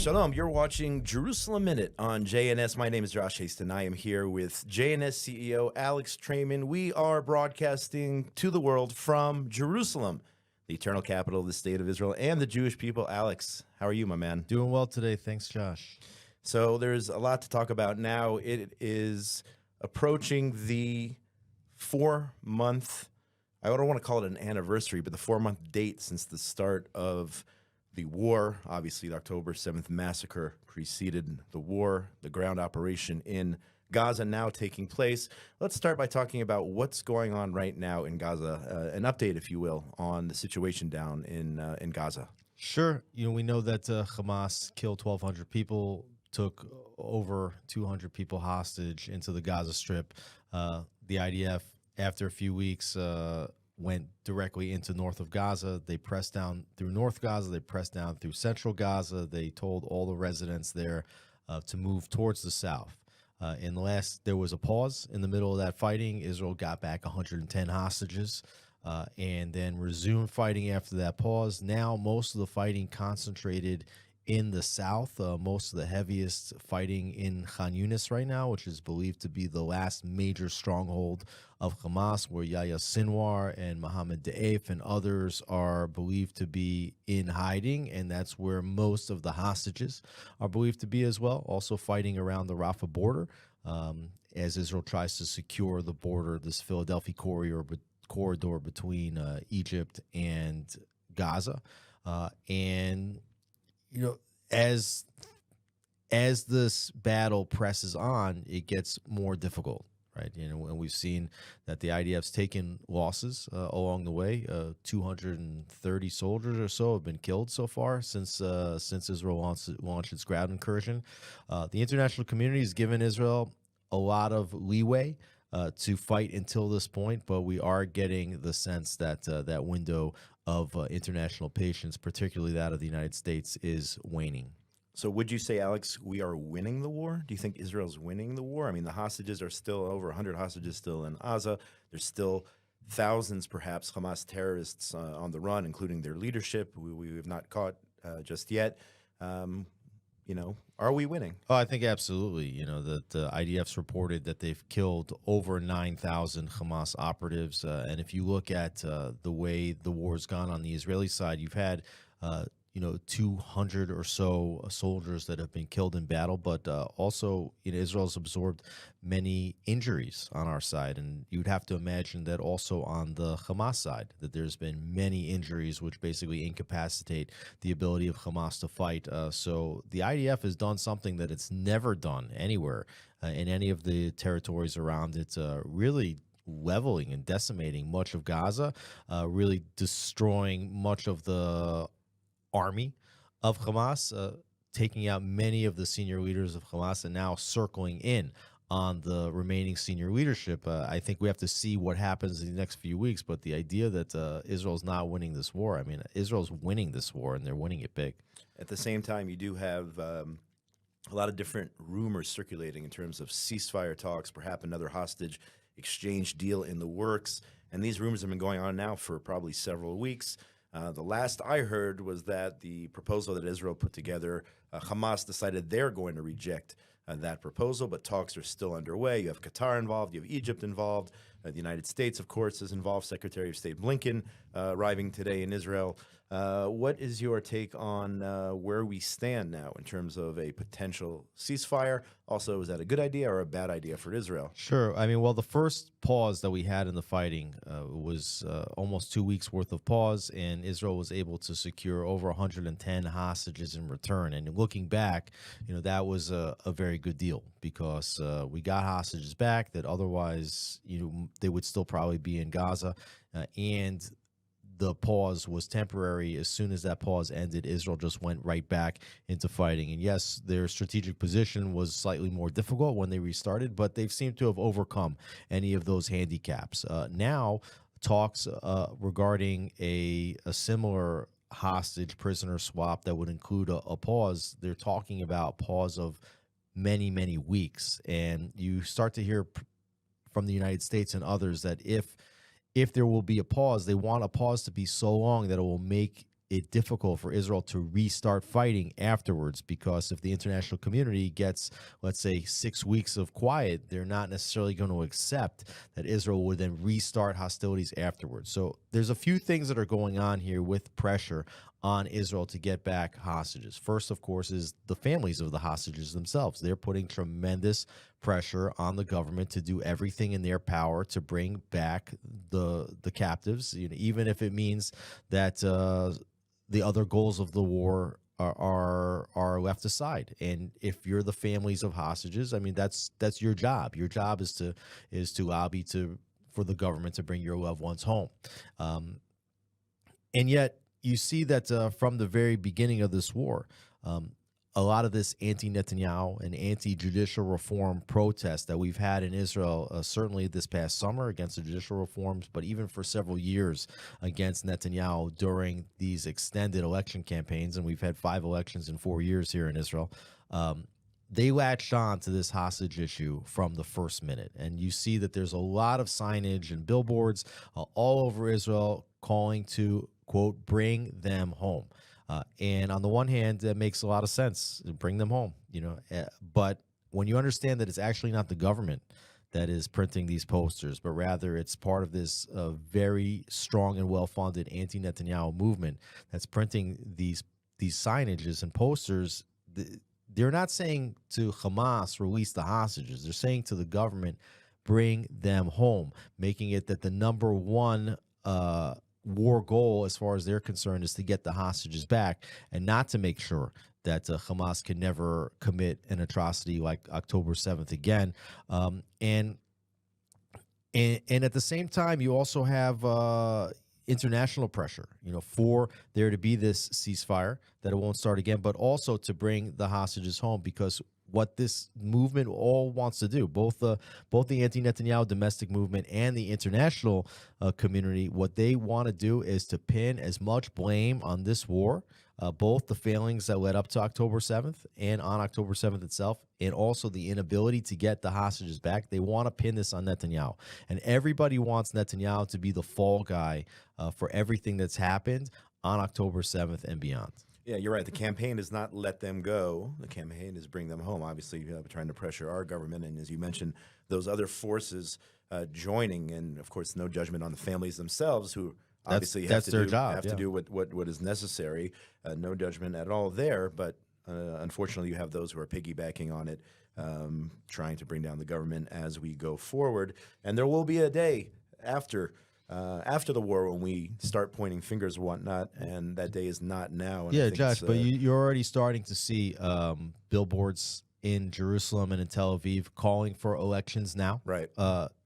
Shalom, you're watching Jerusalem Minute on JNS. My name is Josh Hasten. I am here with JNS CEO Alex Traiman. We are broadcasting to the world from Jerusalem, the eternal capital of the state of Israel and the Jewish people. Alex, how are you, my man? Doing well today. Thanks, Josh. So there's a lot to talk about now. It is approaching the 4-month, I don't want to call it an anniversary, but the 4-month date since the start of the war. Obviously, the October 7th massacre preceded the war, the ground operation in Gaza now taking place. Let's start by talking about what's going on right now in Gaza, an update, if you will, on the situation down in Gaza. Sure. We know that Hamas killed 1,200 people, took over 200 people hostage into the Gaza Strip. The IDF, after a few weeks, went directly into north of Gaza. They pressed down through North Gaza. They pressed down through central Gaza. They told all the residents there to move towards the south. There was a pause in the middle of that fighting. Israel got back 110 hostages and then resumed fighting after that pause. Now most of the fighting concentrated in the south, most of the heaviest fighting in Khan Yunis right now, which is believed to be the last major stronghold of Hamas, where Yahya Sinwar and Mohammed Deif and others are believed to be in hiding, and that's where most of the hostages are believed to be as well, also fighting around the Rafah border as Israel tries to secure the border, this Philadelphia corridor between Egypt and Gaza. As this battle presses on, it gets more difficult, right? And we've seen that the IDF's taken losses along the way. 230 soldiers or so have been killed so far since Israel launched its ground incursion. The international community has given Israel a lot of leeway to fight until this point, but we are getting the sense that that window of international patience, particularly that of the United States, is waning. So would you say, Alex, we are winning the war? Do you think Israel's winning the war? I mean, the hostages are still over 100 hostages still in Gaza. There's still thousands, perhaps, Hamas terrorists on the run, including their leadership, we have not caught just yet. Are we winning? Oh, I think absolutely. That the IDF's reported that they've killed over 9,000 Hamas operatives. And if you look at the way the war's gone on the Israeli side, you've had 200 or so soldiers that have been killed in battle, but also Israel's absorbed many injuries on our side, and you'd have to imagine that also on the Hamas side, that there's been many injuries which basically incapacitate the ability of Hamas to fight. So the IDF has done something that it's never done anywhere in any of the territories around it, really leveling and decimating much of Gaza, really destroying much of the army of Hamas, taking out many of the senior leaders of Hamas, and now circling in on the remaining senior leadership. I think we have to see what happens in the next few weeks, but the idea that Israel's not winning this war, I mean, Israel's winning this war, and they're winning it big. At the same time, you do have a lot of different rumors circulating in terms of ceasefire talks, perhaps another hostage exchange deal in the works, and these rumors have been going on now for probably several weeks. The last I heard was that the proposal that Israel put together, Hamas decided they're going to reject that proposal, but talks are still underway. You have Qatar involved, you have Egypt involved, the United States, of course, is involved. Secretary of State Blinken arriving today in Israel. What is your take on where we stand now in terms of a potential ceasefire? Also, is that a good idea or a bad idea for Israel? Sure. I mean, well, the first pause that we had in the fighting was almost 2 weeks worth of pause, and Israel was able to secure over 110 hostages in return. And looking back, that was a very good deal, because we got hostages back that otherwise, they would still probably be in Gaza, and the pause was temporary. As soon as that pause ended, Israel just went right back into fighting. And yes, their strategic position was slightly more difficult when they restarted, but they've seemed to have overcome any of those handicaps. Now, talks regarding a similar hostage prisoner swap that would include a pause, they're talking about pause of many, many weeks. And you start to hear from the United States and others that if there will be a pause, they want a pause to be so long that it will make it difficult for Israel to restart fighting afterwards, because if the international community gets, let's say, 6 weeks of quiet, they're not necessarily going to accept that Israel would then restart hostilities afterwards. So there's a few things that are going on here with pressure on Israel to get back hostages. First, of course, is the families of the hostages themselves. They're putting tremendous pressure on the government to do everything in their power to bring back the captives, even if it means that the other goals of the war are left aside. And if you're the families of hostages, I mean, that's your job. Your job is to lobby for the government to bring your loved ones home. And yet you see that from the very beginning of this war, a lot of this anti-Netanyahu and anti-judicial reform protest that we've had in Israel, certainly this past summer against the judicial reforms, but even for several years against Netanyahu during these extended election campaigns, and we've had 5 elections in 4 years here in Israel, they latched on to this hostage issue from the first minute. And you see that there's a lot of signage and billboards all over Israel calling to, quote, bring them home. And on the one hand, that makes a lot of sense. Bring them home, But when you understand that it's actually not the government that is printing these posters, but rather it's part of this very strong and well-funded anti-Netanyahu movement that's printing these signages and posters, they're not saying to Hamas, release the hostages. They're saying to the government, bring them home, making it that the number one war goal, as far as they're concerned, is to get the hostages back and not to make sure that Hamas can never commit an atrocity like October 7th again. And at the same time, you also have international pressure, for there to be this ceasefire, that it won't start again, but also to bring the hostages home, because what this movement all wants to do, both the anti-Netanyahu domestic movement and the international community, what they want to do is to pin as much blame on this war, both the failings that led up to October 7th and on October 7th itself, and also the inability to get the hostages back. They want to pin this on Netanyahu. And everybody wants Netanyahu to be the fall guy for everything that's happened on October 7th and beyond. Yeah, you're right. The campaign is not let them go. The campaign is bring them home. Obviously, trying to pressure our government. And as you mentioned, those other forces joining. And, of course, no judgment on the families themselves, who obviously have to do what is necessary. No judgment at all there. But unfortunately, you have those who are piggybacking on it, trying to bring down the government as we go forward. And there will be a day after the war when we start pointing fingers and whatnot, and that day is not now. And yeah, Josh, but you're already starting to see billboards in Jerusalem and in Tel Aviv calling for elections now. Right.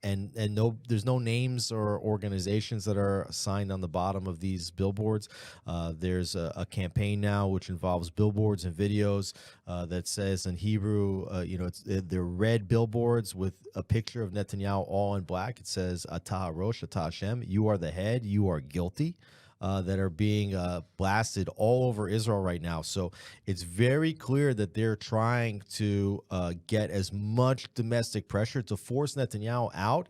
And there's no names or organizations that are signed on the bottom of these billboards. There's a campaign now which involves billboards and videos that says in Hebrew, they're red billboards with a picture of Netanyahu all in black. It says, Atah Rosh, Atah Hashem, you are the head, you are guilty. That are being blasted all over Israel right now. So it's very clear that they're trying to get as much domestic pressure to force Netanyahu out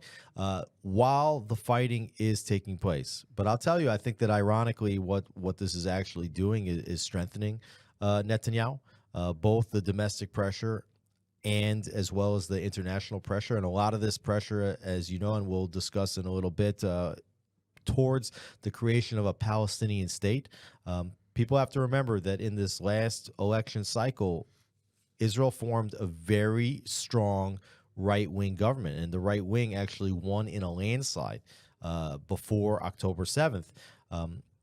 while the fighting is taking place. But I'll tell you, I think that ironically what this is actually doing is strengthening Netanyahu, both the domestic pressure and as well as the international pressure. And a lot of this pressure, as you know, and we'll discuss in a little bit, towards the creation of a Palestinian state. People have to remember that in this last election cycle, Israel formed a very strong right-wing government, and the right wing actually won in a landslide before October 7th.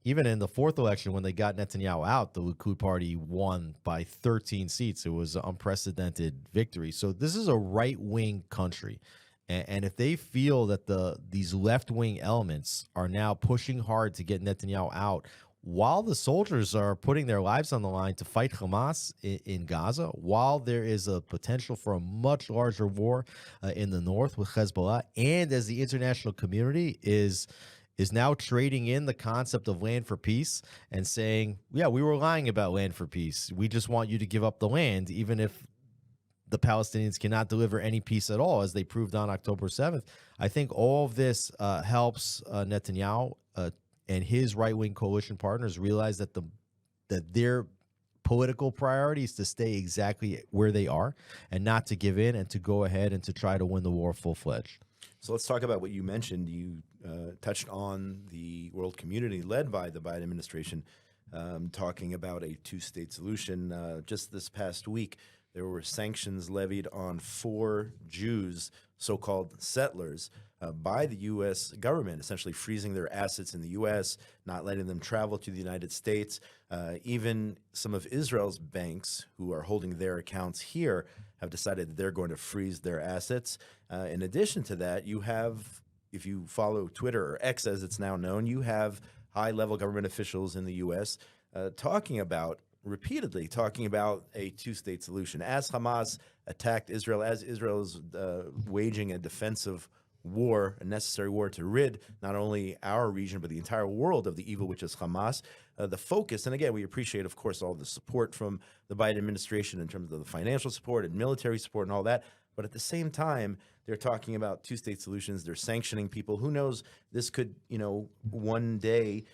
Even in the fourth election, when they got Netanyahu out, the Likud party won by 13 seats. It was an unprecedented victory. So this is a right-wing country. And if they feel that these left-wing elements are now pushing hard to get Netanyahu out, while the soldiers are putting their lives on the line to fight Hamas in Gaza, while there is a potential for a much larger war in the north with Hezbollah, and as the international community is now trading in the concept of land for peace and saying, yeah, we were lying about land for peace. We just want you to give up the land, even if the Palestinians cannot deliver any peace at all, as they proved on October 7th. I think all of this helps Netanyahu and his right-wing coalition partners realize that their political priorities to stay exactly where they are and not to give in and to go ahead and to try to win the war full-fledged. So let's talk about what you mentioned. You touched on the world community led by the Biden administration talking about a two-state solution. Just this past week, there were sanctions levied on 4 Jews, so-called settlers, by the U.S. government, essentially freezing their assets in the U.S., not letting them travel to the United States. Even some of Israel's banks, who are holding their accounts here, have decided that they're going to freeze their assets. In addition to that, you have, if you follow Twitter, or X as it's now known, you have high-level government officials in the U.S. Repeatedly talking about a two-state solution. As Hamas attacked Israel, as Israel is waging a defensive war, a necessary war to rid not only our region, but the entire world of the evil, which is Hamas, the focus, and again, we appreciate, of course, all the support from the Biden administration in terms of the financial support and military support and all that, but at the same time, they're talking about two-state solutions. They're sanctioning people. Who knows, this could, one day,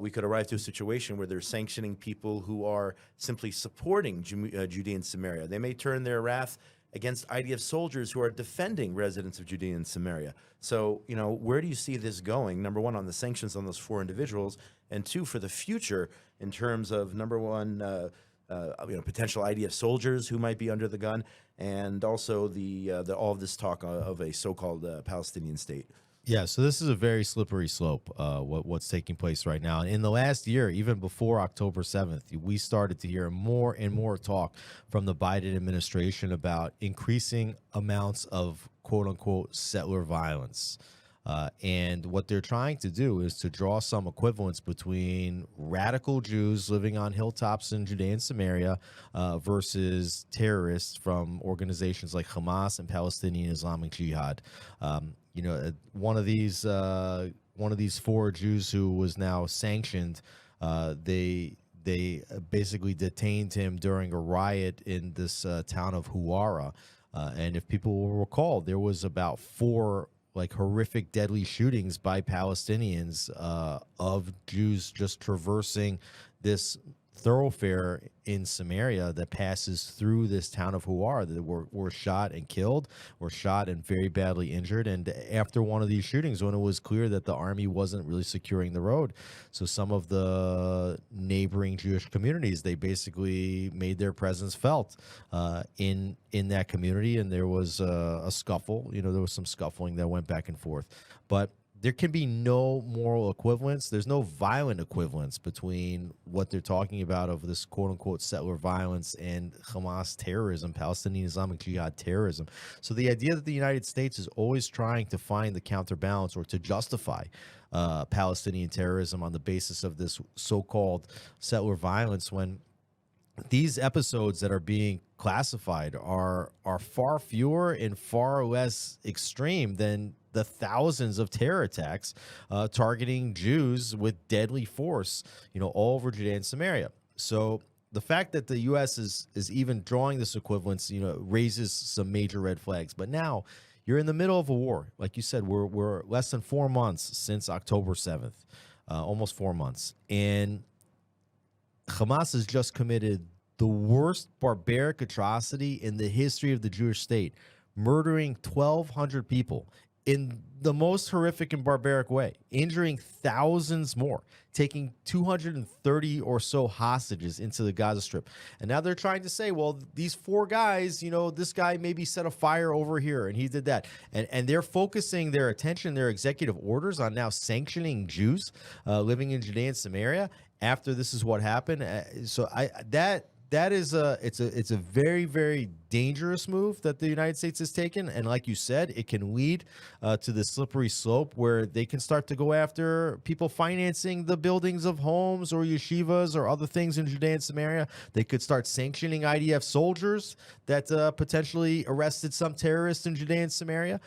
we could arrive to a situation where they're sanctioning people who are simply supporting Judea and Samaria. They may turn their wrath against IDF soldiers who are defending residents of Judea and Samaria. So, where do you see this going? Number one, on the sanctions on those 4 individuals, and 2, for the future, in terms of, number one, potential IDF soldiers who might be under the gun, and also the all of this talk of a so-called Palestinian state. Yeah, so this is a very slippery slope, what's taking place right now. And in the last year, even before October 7th, we started to hear more and more talk from the Biden administration about increasing amounts of quote-unquote settler violence. And what they're trying to do is to draw some equivalence between radical Jews living on hilltops in Judea and Samaria versus terrorists from organizations like Hamas and Palestinian Islamic Jihad. One of these 4 Jews who was now sanctioned, they basically detained him during a riot in this town of Huwara. And if people will recall, there was about 4 horrific, deadly shootings by Palestinians of Jews just traversing this thoroughfare in Samaria that passes through this town of Huwara that were shot and killed, were shot and very badly injured. And after one of these shootings, when it was clear that the army wasn't really securing the road, so some of the neighboring Jewish communities, they basically made their presence felt in that community, and there was a scuffle. There was some scuffling that went back and forth, but there can be no moral equivalence. There's no violent equivalence between what they're talking about of this quote-unquote settler violence and Hamas terrorism, Palestinian Islamic Jihad terrorism. So the idea that the United States is always trying to find the counterbalance or to justify Palestinian terrorism on the basis of this so-called settler violence, when these episodes that are being classified are far fewer and far less extreme than the thousands of terror attacks targeting Jews with deadly force, all over Judea and Samaria. So the fact that the U.S. is even drawing this equivalence, raises some major red flags. But now you're in the middle of a war. Like you said, we're less than 4 months since October 7th, almost 4 months. And Hamas has just committed the worst barbaric atrocity in the history of the Jewish state, murdering 1,200 people in the most horrific and barbaric way, injuring thousands more, taking 230 or so hostages into the Gaza Strip. And now they're trying to say, well, these 4 guys, this guy maybe set a fire over here and he did that. And they're focusing their attention, their executive orders, on now sanctioning Jews living in Judea and Samaria after this is what happened. That is it's a very, very dangerous move that the United States has taken. And like you said, it can lead to the slippery slope where they can start to go after people financing the buildings of homes or yeshivas or other things in Judea and Samaria. They could start sanctioning IDF soldiers that potentially arrested some terrorists in Judea and Samaria.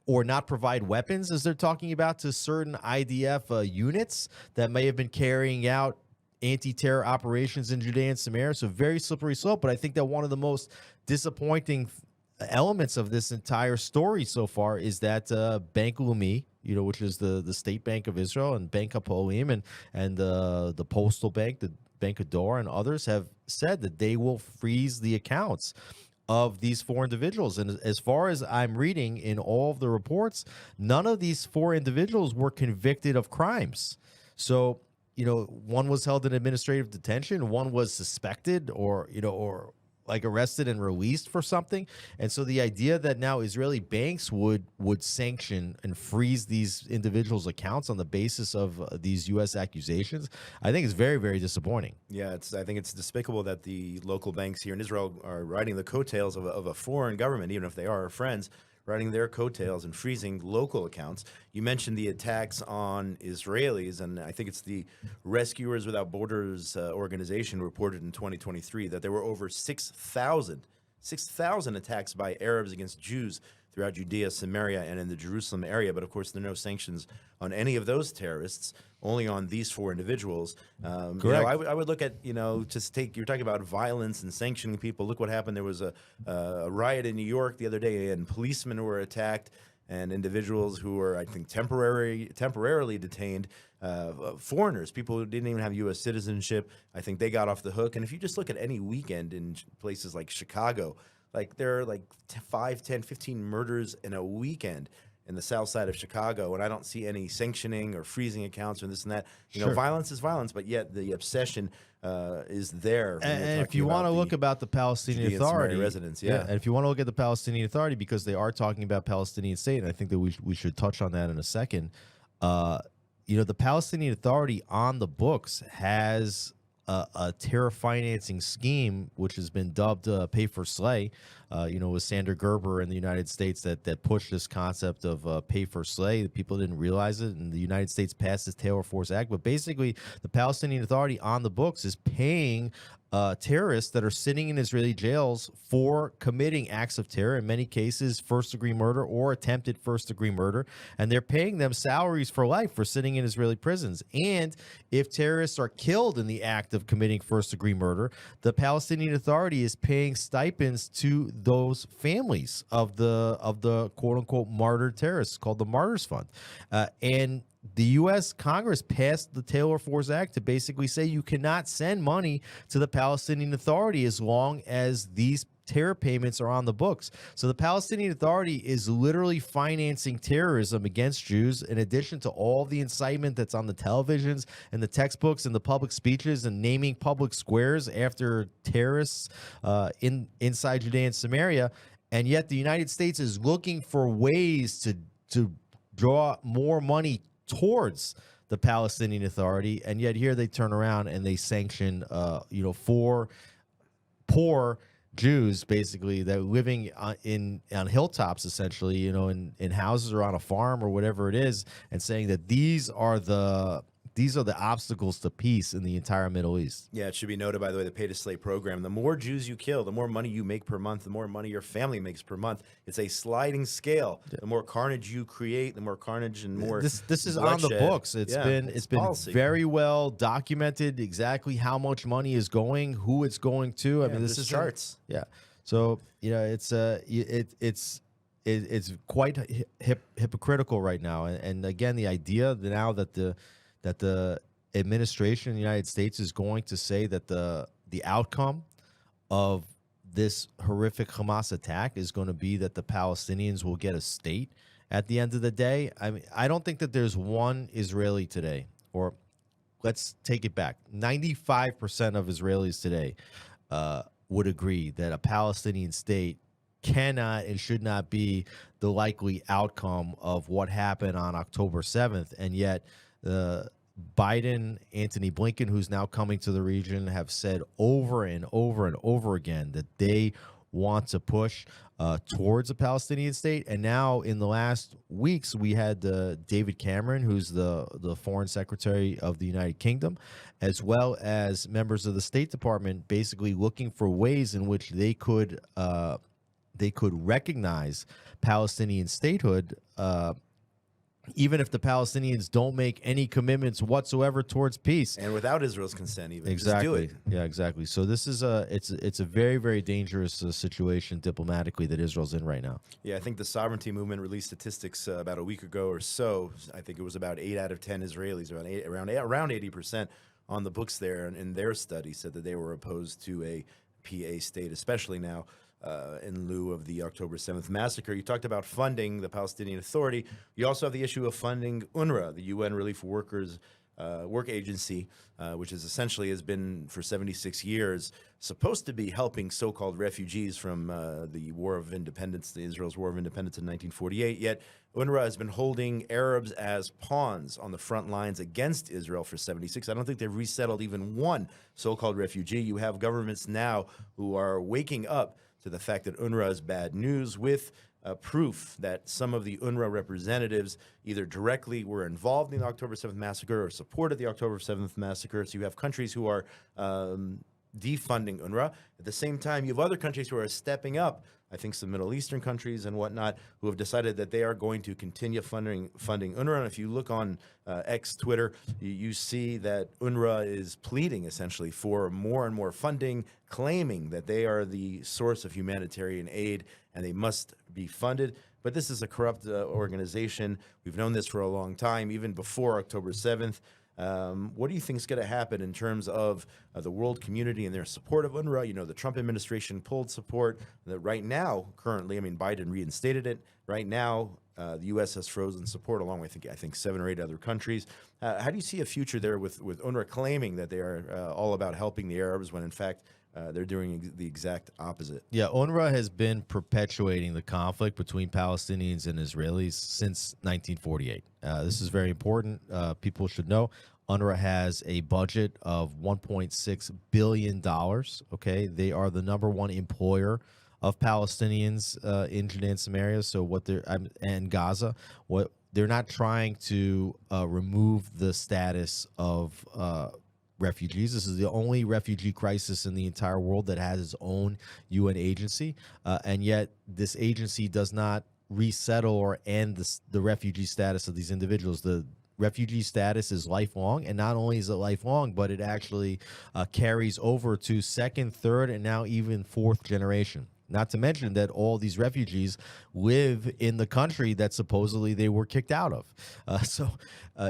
Or not provide weapons, as they're talking about, to certain IDF units that may have been carrying out anti-terror operations in Judea and Samaria. So very slippery slope. But I think that one of the most disappointing elements of this entire story so far is that Bank Leumi, which is the State Bank of Israel, and Bank Hapoalim, and the Postal Bank, the Bank of Dor, and others have said that they will freeze the accounts of these four individuals. And as far as I'm reading in all of the reports, none of these four individuals were convicted of crimes. So, one was held in administrative detention, one was suspected or like arrested and released for something. And so the idea that now Israeli banks would sanction and freeze these individuals' accounts on the basis of these U.S. accusations, I think is very, very disappointing. Yeah, I think it's despicable that the local banks here in Israel are riding the coattails of a foreign government, even if they are our friends, riding their coattails and freezing local accounts. You mentioned the attacks on Israelis, and I think it's the Rescuers Without Borders organization reported in 2023 that there were over 6,000 attacks by Arabs against Jews throughout Judea, Samaria, and in the Jerusalem area. But of course, there are no sanctions on any of those terrorists, only on these four individuals. Correct. I would look at, you're talking about violence and sanctioning people. Look what happened. There was a riot in New York the other day, and policemen were attacked, and individuals who were, I think, temporarily detained, foreigners, people who didn't even have U.S. citizenship. I think they got off the hook. And if you just look at any weekend in places like Chicago, like there are 5, 10, 15 murders in a weekend in the south side of Chicago, and I don't see any sanctioning or freezing accounts or this and that. Violence is violence, but yet the obsession is there. And if you want to look about the Palestinian Authority, residents, and if you want to look at the Palestinian Authority, because they are talking about Palestinian state, and I think that we should touch on that in a second. The Palestinian Authority on the books has a terror financing scheme, which has been dubbed pay for slay, with Sander Gerber in the United States that pushed this concept of pay for slay. People didn't realize it, and the United States passed this Taylor Force Act. But basically, the Palestinian Authority on the books is paying terrorists that are sitting in Israeli jails for committing acts of terror, in many cases first-degree murder or attempted first-degree murder, and they're paying them salaries for life for sitting in Israeli prisons. And if terrorists are killed in the act of committing first-degree murder, the Palestinian Authority is paying stipends to those families of the quote-unquote martyred terrorists, called the Martyrs Fund. And the U.S. Congress passed the Taylor Force Act to basically say you cannot send money to the Palestinian Authority as long as these terror payments are on the books. So the Palestinian Authority is literally financing terrorism against Jews, in addition to all the incitement that's on the televisions and the textbooks and the public speeches and naming public squares after terrorists inside Judea and Samaria. And yet the United States is looking for ways to draw more money towards the Palestinian Authority, and yet here they turn around and they sanction, four poor Jews, basically, that are living on hilltops, essentially, in houses or on a farm or whatever it is, and saying that these are the obstacles to peace in the entire Middle East. Yeah, it should be noted, by the way, the pay to slay program. The more Jews you kill, the more money you make per month, the more money your family makes per month. It's a sliding scale. Yeah. The more carnage you create, the more carnage and more. This is on the books. It's been very well documented exactly how much money is going, who it's going to. I mean, this is charts. Yeah. So it's quite hypocritical right now. And again, the idea now that the administration in the United States is going to say that the outcome of this horrific Hamas attack is going to be that the Palestinians will get a state at the end of the day. I mean, I don't think that there's one Israeli today, or let's take it back, 95% of Israelis today would agree that a Palestinian state cannot and should not be the likely outcome of what happened on October 7th. And yet Biden, Antony Blinken, who's now coming to the region, have said over and over and over again that they want to push towards a Palestinian state. And now in the last weeks, we had David Cameron, who's the foreign secretary of the United Kingdom, as well as members of the State Department, basically looking for ways in which they could recognize Palestinian statehood even if the Palestinians don't make any commitments whatsoever towards peace. And without Israel's consent, even. Exactly. Just do it. Yeah, exactly. So this is it's a very, very dangerous situation diplomatically that Israel's in right now. Yeah, I think the sovereignty movement released statistics about a week ago or so. I think it was about 8 out of 10 Israelis, around 80% on the books there, and in their study said that they were opposed to a PA state, especially now in lieu of the October 7th massacre. You talked about funding the Palestinian Authority. You also have the issue of funding UNRWA, the UN Relief Workers work agency, which is essentially has been for 76 years supposed to be helping so-called refugees from the War of Independence, the Israel's War of Independence in 1948. Yet UNRWA has been holding Arabs as pawns on the front lines against Israel for 76. I don't think they've resettled even one so-called refugee. You have governments now who are waking up to the fact that UNRWA is bad news with proof that some of the UNRWA representatives either directly were involved in the October 7th massacre or supported the October 7th massacre. So you have countries who are defunding UNRWA. At the same time, you have other countries who are stepping up, I think some Middle Eastern countries and whatnot, who have decided that they are going to continue funding UNRWA. And if you look on X, Twitter, you see that UNRWA is pleading essentially for more and more funding, claiming that they are the source of humanitarian aid and they must be funded. But this is a corrupt organization. We've known this for a long time, even before October 7th. What do you think is going to happen in terms of the world community and their support of UNRWA? You know, the Trump administration pulled support. That right now, currently, I mean, Biden reinstated it. Right now, the U.S. has frozen support along with, I think 7 or 8 other countries. How do you see a future there with UNRWA claiming that they are all about helping the Arabs when, in fact, they're doing the exact opposite? Yeah, UNRWA has been perpetuating the conflict between Palestinians and Israelis since 1948. This is very important. People should know UNRWA has a budget of $1.6 billion. Okay, they are the #1 employer of Palestinians in Judea and Samaria. So what they're and Gaza, what they're not trying to remove the status of refugees. This is the only refugee crisis in the entire world that has its own UN agency, and yet this agency does not resettle or end the refugee status of these individuals. The refugee status is lifelong, and not only is it lifelong, but it actually carries over to second, third, and now even fourth generation. Not to mention that all these refugees live in the country that supposedly they were kicked out of. So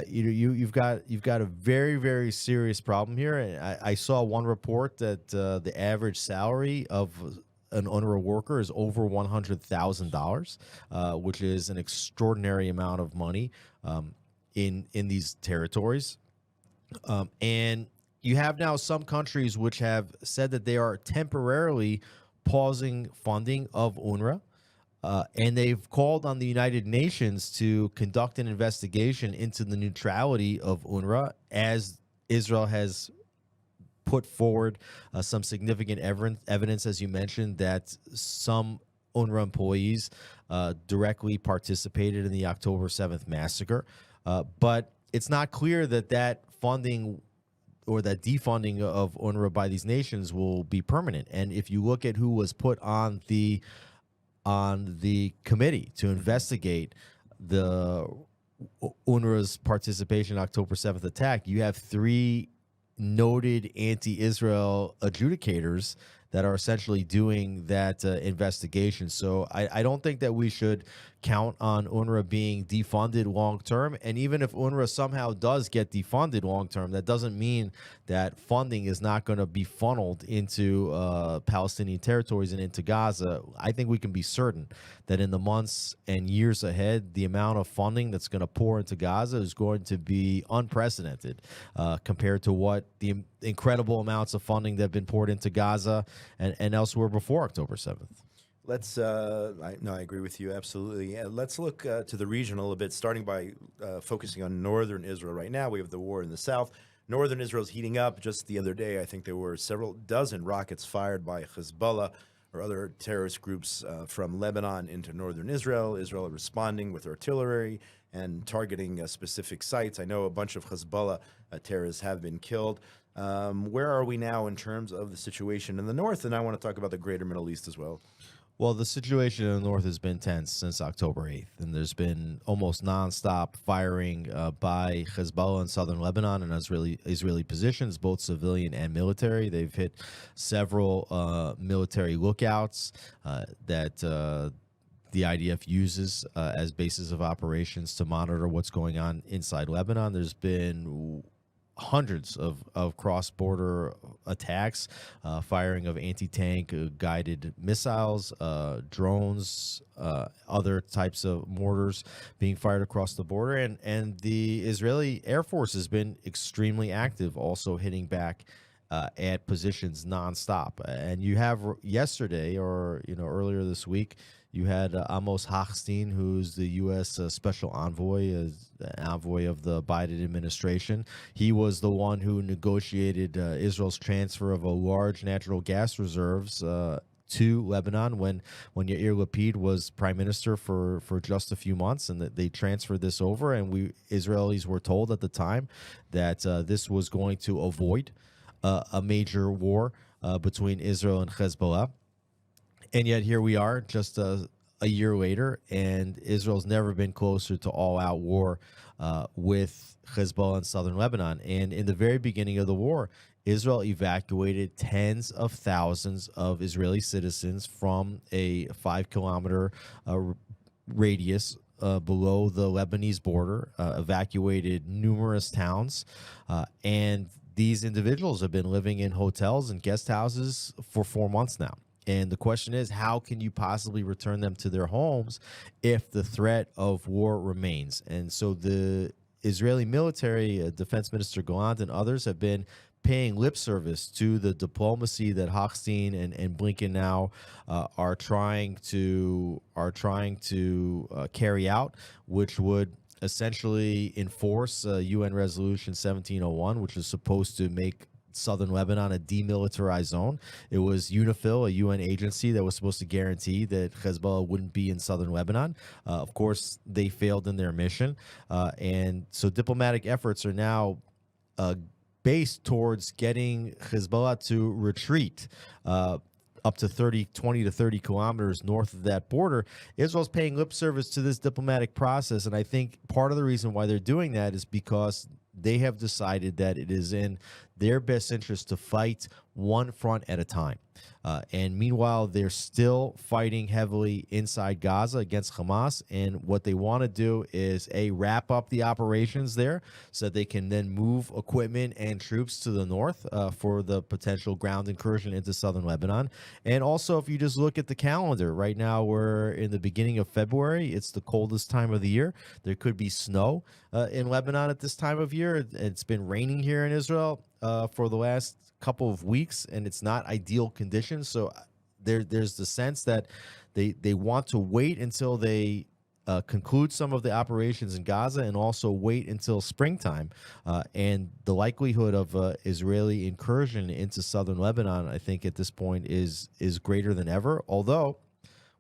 you've got a very, very serious problem here. And I saw one report that the average salary of an UNRWA worker is over $100,000, which is an extraordinary amount of money in these territories. And you have now some countries which have said that they are temporarily pausing funding of UNRWA, and they've called on the United Nations to conduct an investigation into the neutrality of UNRWA, as Israel has put forward some significant evidence, as you mentioned, that some UNRWA employees directly participated in the October 7th massacre. But it's not clear that that funding or that defunding of UNRWA by these nations will be permanent. And if you look at who was put on the committee to investigate the UNRWA's participation in October 7th attack, you have 3 noted anti-Israel adjudicators that are essentially doing that investigation. So I don't think that we should count on UNRWA being defunded long term. And even if UNRWA somehow does get defunded long term, that doesn't mean that funding is not going to be funneled into Palestinian territories and into Gaza. I think we can be certain that in the months and years ahead, the amount of funding that's going to pour into Gaza is going to be unprecedented compared to what the incredible amounts of funding that have been poured into Gaza and elsewhere before October 7th. Let's, I agree with you, absolutely. Yeah, let's look to the region a little bit, starting by focusing on northern Israel right now. We have the war in the south. Northern Israel is heating up. Just the other day, I think there were several dozen rockets fired by Hezbollah or other terrorist groups from Lebanon into northern Israel. Israel responding with artillery and targeting specific sites. I know a bunch of Hezbollah terrorists have been killed. Where are we now in terms of the situation in the north? And I want to talk about the greater Middle East as well. Well, the situation in the north has been tense since October 8th, and there's been almost nonstop firing by Hezbollah in southern Lebanon and Israeli positions, both civilian and military. They've hit several military lookouts that the IDF uses as bases of operations to monitor what's going on inside Lebanon. There's been hundreds of cross-border attacks, firing of anti-tank guided missiles, drones, other types of mortars being fired across the border. And the Israeli Air Force has been extremely active, also hitting back at positions nonstop. And you have yesterday, or earlier this week, you had Amos Hasten, who's the U.S. Special Envoy, envoy of the Biden administration. He was the one who negotiated Israel's transfer of a large natural gas reserves to Lebanon when Yair Lapid was prime minister for just a few months, and that they transferred this over. And Israelis were told at the time that this was going to avoid a major war between Israel and Hezbollah. And yet here we are just a year later, and Israel's never been closer to all-out war with Hezbollah in southern Lebanon. And in the very beginning of the war, Israel evacuated tens of thousands of Israeli citizens from a 5-kilometer radius below the Lebanese border, evacuated numerous towns, and these individuals have been living in hotels and guest houses for 4 months now. And the question is, how can you possibly return them to their homes if the threat of war remains? And so the Israeli military, Defense Minister Gallant and others have been paying lip service to the diplomacy that Hasten and Blinken now are trying to carry out, which would essentially enforce UN Resolution 1701, which is supposed to make southern Lebanon a demilitarized zone. It was UNIFIL, a UN agency that was supposed to guarantee that Hezbollah wouldn't be in southern Lebanon. Of course, they failed in their mission. And so diplomatic efforts are now based towards getting Hezbollah to retreat up to 20 to 30 kilometers north of that border. Israel's paying lip service to this diplomatic process, and I think part of the reason why they're doing that is because they have decided that it is in their best interest to fight one front at a time. And meanwhile, they're still fighting heavily inside Gaza against Hamas. And what they want to do is, wrap up the operations there so that they can then move equipment and troops to the north for the potential ground incursion into southern Lebanon. And also, if you just look at the calendar, right now we're in the beginning of February. It's the coldest time of the year. There could be snow in Lebanon at this time of year. It's been raining here in Israel for the last couple of weeks, and it's not ideal conditions. So there's the sense that they want to wait until they conclude some of the operations in Gaza, and also wait until springtime. And the likelihood of Israeli incursion into southern Lebanon, I think at this point is greater than ever. Although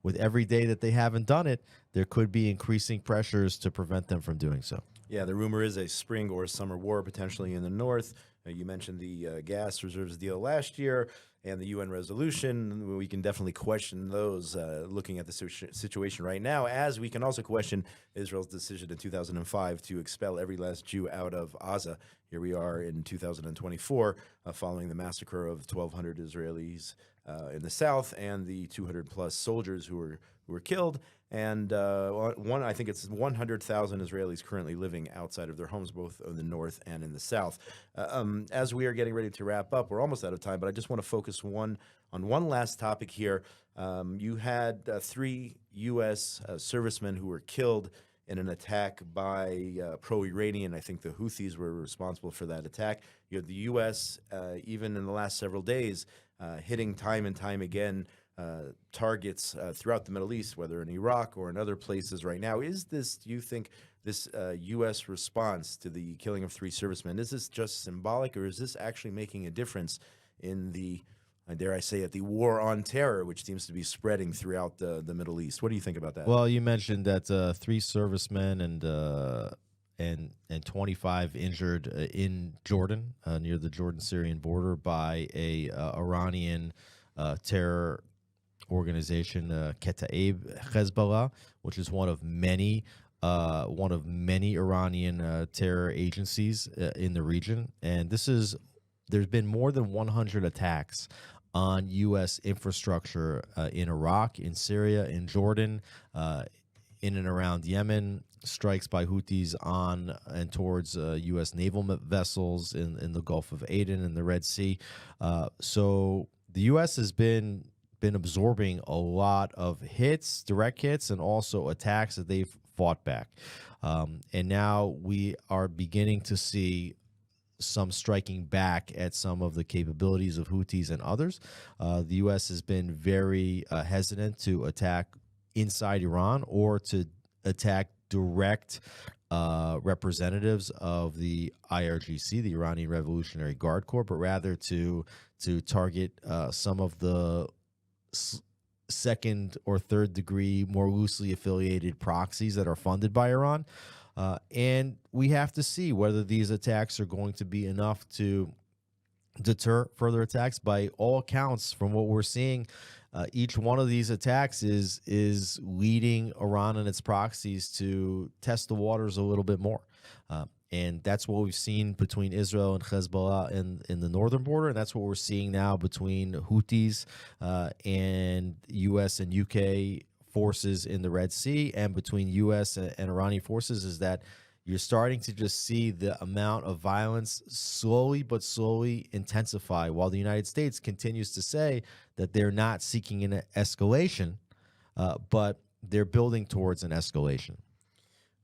with every day that they haven't done it, there could be increasing pressures to prevent them from doing so. Yeah, the rumor is a spring or summer war potentially in the north. You mentioned the gas reserves deal last year and the UN resolution. We can definitely question those looking at the situation right now, as we can also question Israel's decision in 2005 to expel every last Jew out of Gaza. Here we are in 2024 following the massacre of 1,200 Israelis in the south and the 200-plus soldiers who were killed. And I think it's 100,000 Israelis currently living outside of their homes, both in the north and in the south. As we are getting ready to wrap up, we're almost out of time, but I just want to focus on one last topic here. You had 3 U.S. servicemen who were killed in an attack by pro-Iranian. I think the Houthis were responsible for that attack. You had the U.S., even in the last several days, hitting time and time again targets throughout the Middle East, whether in Iraq or in other places right now. Do you think this U.S. response to the killing of 3 servicemen, is this just symbolic, or is this actually making a difference in the, dare I say it, the war on terror, which seems to be spreading throughout the Middle East? What do you think about that? Well, you mentioned that 3 servicemen and 25 injured in Jordan, near the Jordan-Syrian border by a Iranian terror organization, Kataib Hezbollah, which is one of many Iranian terror agencies in the region. And there's been more than 100 attacks on U.S. infrastructure in Iraq, in Syria, in Jordan, in and around Yemen, strikes by Houthis on and towards U.S. naval vessels in the Gulf of Aden and the Red Sea. So the U.S. has been absorbing a lot of hits, direct hits, and also attacks that they've fought back. And now we are beginning to see some striking back at some of the capabilities of Houthis and others. The U.S. has been very hesitant to attack inside Iran or to attack direct representatives of the IRGC, the Iranian Revolutionary Guard Corps, but rather to target some of the second or third degree, more loosely affiliated proxies that are funded by Iran. And we have to see whether these attacks are going to be enough to deter further attacks. By all accounts, from what we're seeing, each one of these attacks is leading Iran and its proxies to test the waters a little bit more. And that's what we've seen between Israel and Hezbollah in the northern border. And that's what we're seeing now between Houthis and U.S. and U.K. forces in the Red Sea, and between U.S. and Iranian forces, is that you're starting to just see the amount of violence slowly intensify, while the United States continues to say that they're not seeking an escalation, but they're building towards an escalation.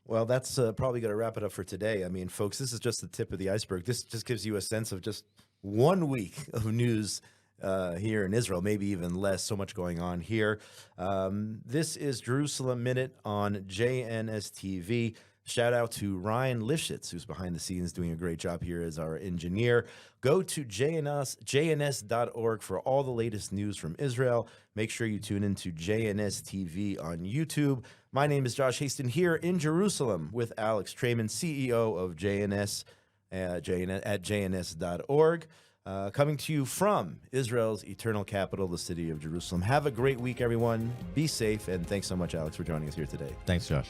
Well, that's probably going to wrap it up for today. I mean, folks, this is just the tip of the iceberg. This just gives you a sense of just 1 week of news here in Israel, maybe even less. So much going on here. This is Jerusalem Minute on JNS TV. Shout out to Ryan Lifshitz, who's behind the scenes doing a great job here as our engineer. Go to JNS.org for all the latest news from Israel. Make sure you tune into JNS TV on YouTube. My name is Josh Hasten here in Jerusalem with Alex Traiman, CEO of JNS at JNS.org. Coming to you from Israel's eternal capital, the city of Jerusalem. Have a great week, everyone. Be safe, and thanks so much, Alex, for joining us here today. Thanks, Josh.